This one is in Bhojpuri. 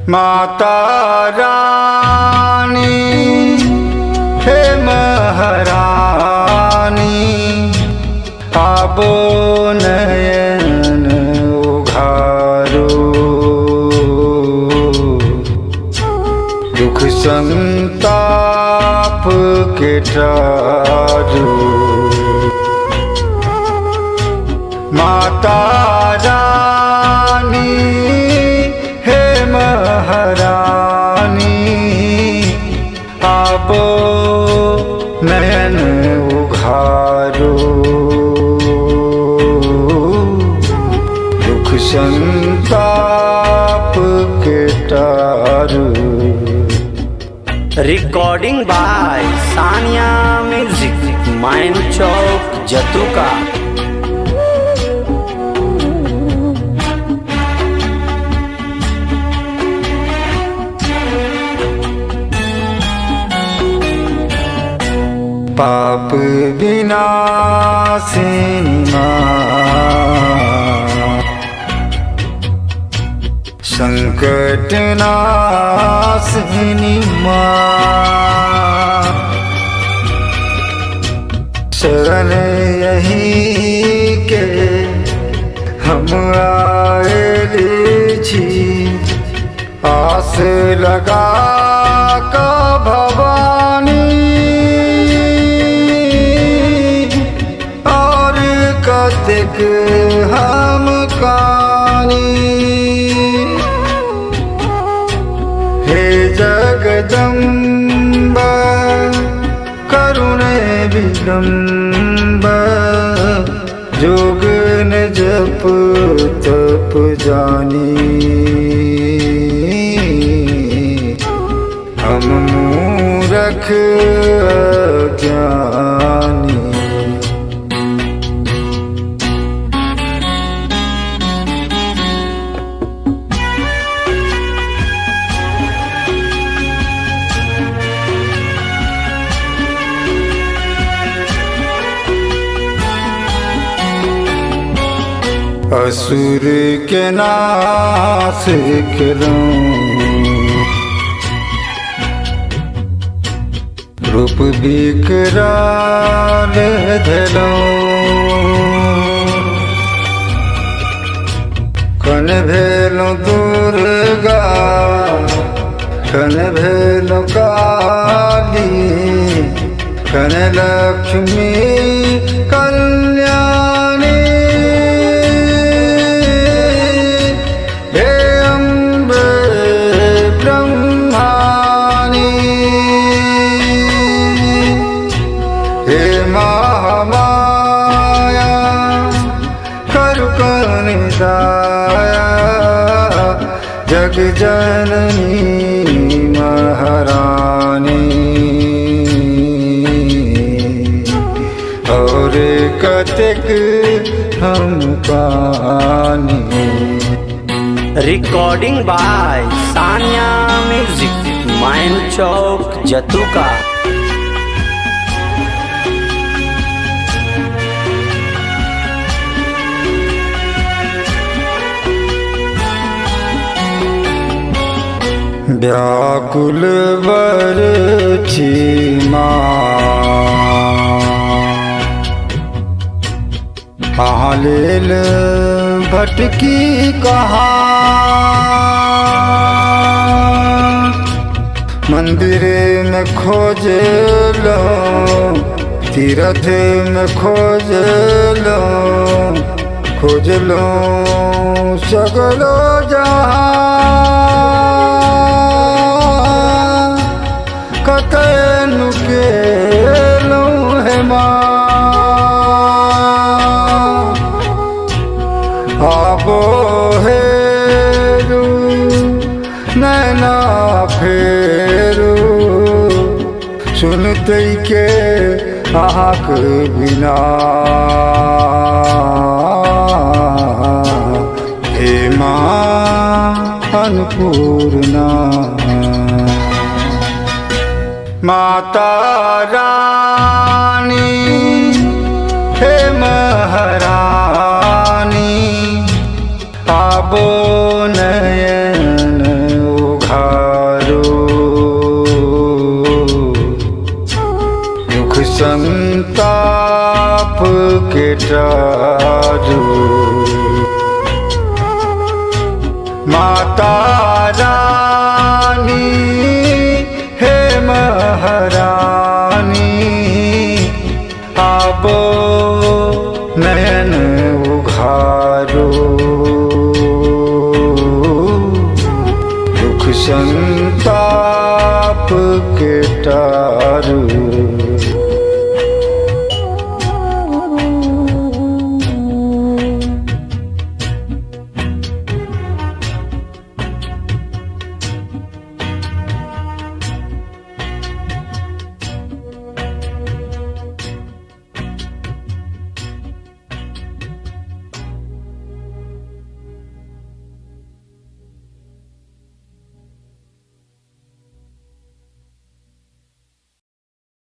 माता रानी हे महारानी आबो नयन उघारो, दुख संताप के टारो। माता रानी हे महारानी आबो नयन उघारो, दुख संताप के टारो। रिकॉर्डिंग बाय सानिया म्यूजिक, माइन चौक, जतुका। पाप विनाशिनी माँ, संकट नाशिनी माँ, शरण यही के हम आए छी, आस लगा का भवानी और कतिक हम कानी। हे जगदम्बा करुणे विलम्ब, जोग न जप तप जानी, हम मूरख अज्ञानी। असुर के नाश करूं, रूप विकराल धरूं, कन भेलूं दुर्गा कन भेलूं काली, कन लक्ष्मी कल्याणी। हे महामाया करु कनिदाया, जग जननी महारानी और कतिक हम पानी। रिकॉर्डिंग बाय सानिया म्यूजिक, माइन चौक, जतुका। व्याकुल बरछी माँ, लेल भटकी कहाँ, मंदिर में खोज लो, तीर्थ में खोज लो सगलो जहाँ, कतनु के लो है माँ। आबो हेरू नैना फेरू, सुनते के आँख बिना। हे माँ अन्नपूर्णा, माता रानी हे महारानी आबो नयन बेटारू। माता रानी हे महारानी, आबो नयन उघारो।